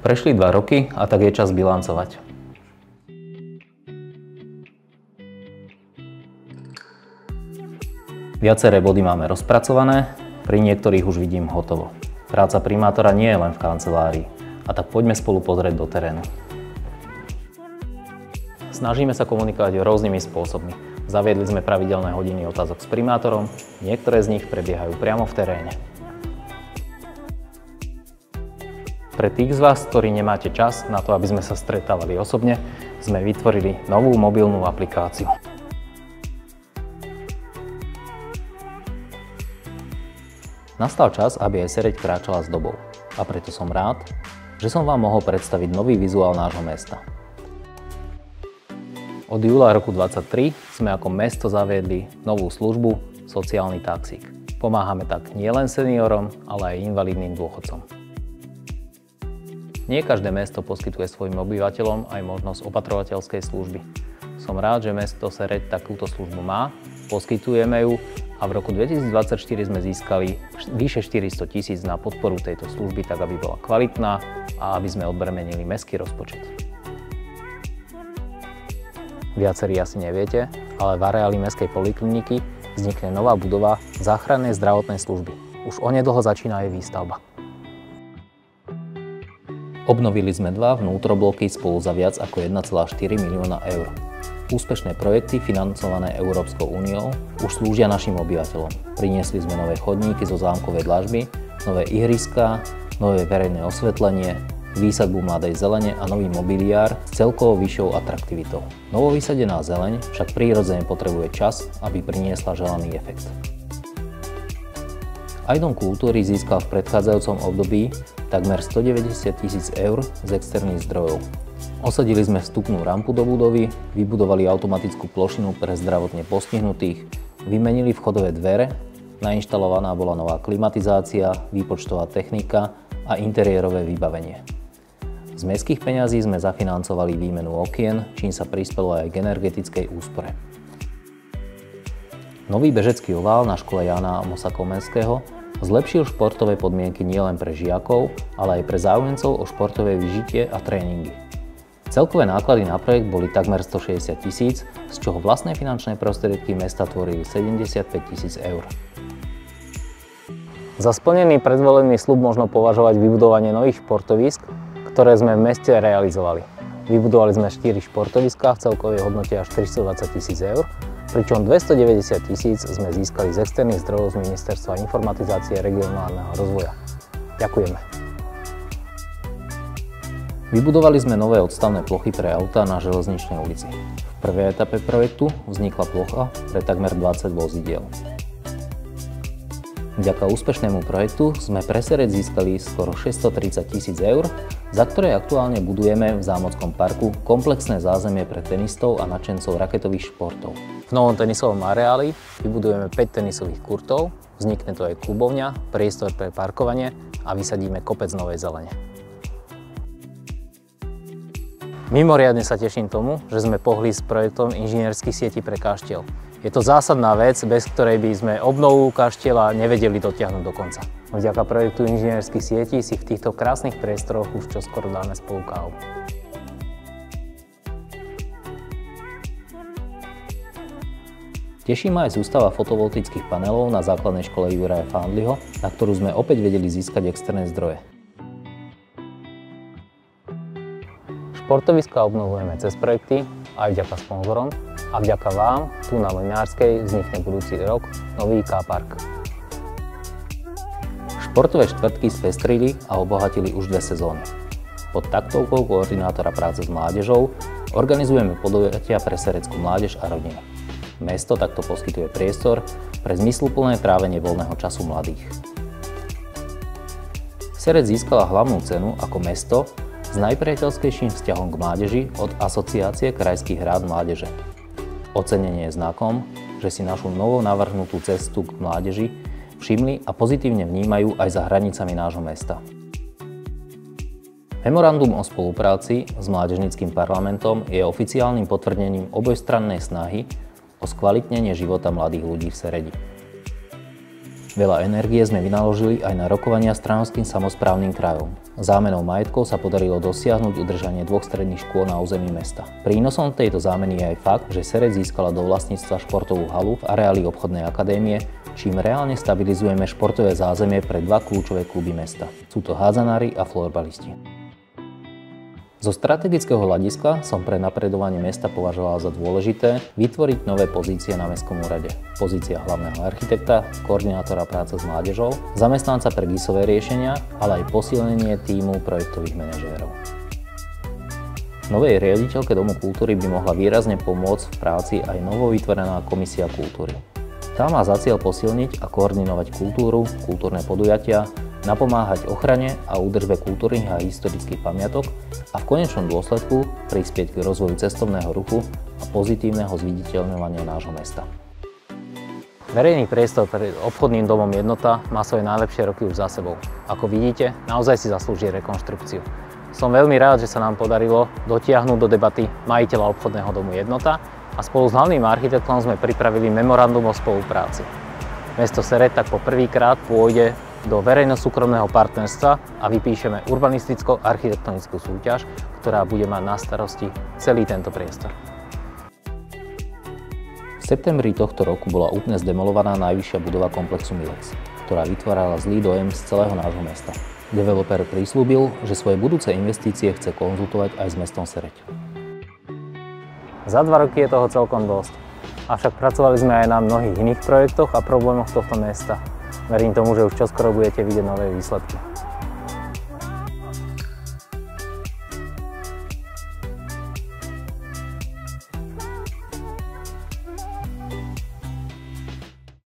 Prešli 2 roky a tak je čas bilancovať. Viaceré body máme rozpracované, pri niektorých už vidím hotovo. Práca primátora nie je len v kancelárii, a tak poďme spolu pozrieť do terénu. Snažíme sa komunikovať rôznymi spôsobmi. Zaviedli sme pravidelné hodiny otázok s primátorom, niektoré z nich prebiehajú priamo v teréne. Pre tých z vás, ktorí nemáte čas na to, aby sme sa stretávali osobne, sme vytvorili novú mobilnú aplikáciu. Nastal čas, aby aj Sereď kráčala s dobou. A preto som rád, že som vám mohol predstaviť nový vizuál nášho mesta. Od júla roku 2023 sme ako mesto zaviedli novú službu Sociálny taxík. Pomáhame tak nielen seniorom, ale aj invalidným dôchodcom. Nie každé mesto poskytuje svojim obyvateľom aj možnosť opatrovateľskej služby. Som rád, že mesto Sereď takúto službu má, poskytujeme ju a v roku 2024 sme získali vyše 400 000 na podporu tejto služby, tak aby bola kvalitná a aby sme odbremenili mestský rozpočet. Viacerí asi neviete, ale v areáli mestskej polikliniky vznikne nová budova záchrannej zdravotnej služby. Už onedlho začína jej výstavba. Obnovili sme 2 vnútrobloky spolu za viac ako 1,4 milióna eur. Úspešné projekty financované Európskou úniou už slúžia našim obyvateľom. Priniesli sme nové chodníky zo zámkovej dlažby, nové ihriská, nové verejné osvetlenie, výsadbu mladej zelene a nový mobiliár s celkovo vyššou atraktivitou. Novovysadená zeleň však prirodzene potrebuje čas, aby priniesla želaný efekt. Aj Dom kultúry získal v predchádzajúcom období takmer 190 000 eur z externých zdrojov. Osadili sme vstupnú rampu do budovy, vybudovali automatickú plošinu pre zdravotne postihnutých, vymenili vchodové dvere, nainštalovaná bola nová klimatizácia, výpočtová technika a interiérové vybavenie. Z mestských peňazí sme zafinancovali výmenu okien, čím sa prispelo aj k energetickej úspore. Nový bežecký ovál na škole Jána Amosa Komenského zlepšil športové podmienky nielen pre žiakov, ale aj pre záujemcov o športové vyžitie a tréningy. Celkové náklady na projekt boli takmer 160 000, z čoho vlastné finančné prostriedky mesta tvorili 75 000 eur. Za splnený predvolený sľub možno považovať vybudovanie nových športovísk, ktoré sme v meste realizovali. Vybudovali sme 4 športoviská v celkovej hodnote až 420 000 eur, pričom 290 000 sme získali z externých zdrojov z Ministerstva informatizácie a regionálneho rozvoja. Ďakujeme. Vybudovali sme nové odstavné plochy pre autá na Železničnej ulici. V prvej etape projektu vznikla plocha pre takmer 20 vozidiel. Vďaka úspešnému projektu sme pre Sereď získali skoro 630 000 eur, za ktoré aktuálne budujeme v Zámockom parku komplexné zázemie pre tenistov a nadšencov raketových športov. V novom tenisovom areáli vybudujeme 5 tenisových kurtov, vznikne to aj klubovňa, priestor pre parkovanie a vysadíme kopec novej zelene. Mimoriadne sa teším tomu, že sme pohli s projektom inžinierských sietí pre kaštiel. Je to zásadná vec, bez ktorej by sme obnovu kaštieľa nevedeli dotiahnuť do konca. Vďaka projektu inžinierských sietí si v týchto krásnych priestoroch už čoskoro dáme spolu kávu. Teší ma aj sústava fotovoltických panelov na základnej škole Juraja Fandliho, na ktorú sme opäť vedeli získať externé zdroje. Športoviská obnovujeme cez projekty aj vďaka sponzorom a vďaka vám tu na Mlynárskej vznikne budúci rok nový K-park. Športové štvrtky spestrili a obohatili už 2 sezóny. Pod taktovkou koordinátora práce s mládežou organizujeme podujatia pre sereďskú mládež a rodiny. Mesto takto poskytuje priestor pre zmysluplné trávenie voľného času mladých. Sereď získala hlavnú cenu ako mesto s najpriateľskejším vzťahom k mládeži od Asociácie krajských rád mládeže. Ocenenie je znakom, že si našu novo navrhnutú cestu k mládeži všimli a pozitívne vnímajú aj za hranicami nášho mesta. Memorandum o spolupráci s Mládežníckym parlamentom je oficiálnym potvrdením obojstrannej snahy o skvalitnenie života mladých ľudí v Seredi. Veľa energie sme vynaložili aj na rokovania s Trnavským samosprávnym krajom. Zámenou majetkov sa podarilo dosiahnuť udržanie 2 stredných škôl na území mesta. Prínosom tejto zámeny je aj fakt, že Sereď získala do vlastníctva športovú halu v areáli obchodnej akadémie, čím reálne stabilizujeme športové zázemie pre 2 kľúčové kluby mesta. Sú to hádzanári a florbalisti. Zo strategického hľadiska som pre napredovanie mesta považoval za dôležité vytvoriť nové pozície na mestskom úrade. Pozícia hlavného architekta, koordinátora práce s mládežou, zamestnanca pre GIS-ové riešenia, ale aj posilnenie tímu projektových manažérov. Novej riaditeľke Domu kultúry by mohla výrazne pomôcť v práci aj novovytvorená komisia kultúry. Tá má za cieľ posilniť a koordinovať kultúru, kultúrne podujatia, napomáhať ochrane a údržbe kultúrnych a historických pamiatok a v konečnom dôsledku prispieť k rozvoju cestovného ruchu a pozitívneho zviditeľňovania nášho mesta. Verejný priestor pred obchodným domom Jednota má svoje najlepšie roky už za sebou. Ako vidíte, naozaj si zaslúži rekonštrukciu. Som veľmi rád, že sa nám podarilo dotiahnuť do debaty majiteľa obchodného domu Jednota a spolu s hlavným architektom sme pripravili memorandum o spolupráci. Mesto Sereď tak po prvýkrát pôjde do verejno-súkromného partnerstva a vypíšeme urbanisticko-architektonickú súťaž, ktorá bude mať na starosti celý tento priestor. V septembri tohto roku bola úplne zdemolovaná najvyššia budova komplexu Milex, ktorá vytvárala zlý dojem z celého nášho mesta. Developer prislúbil, že svoje budúce investície chce konzultovať aj s mestom Sereď. Za 2 roky je toho celkom dosť, avšak pracovali sme aj na mnohých iných projektoch a problémoch tohto mesta. Verím tomu, že už čoskoro budete vidieť nové výsledky.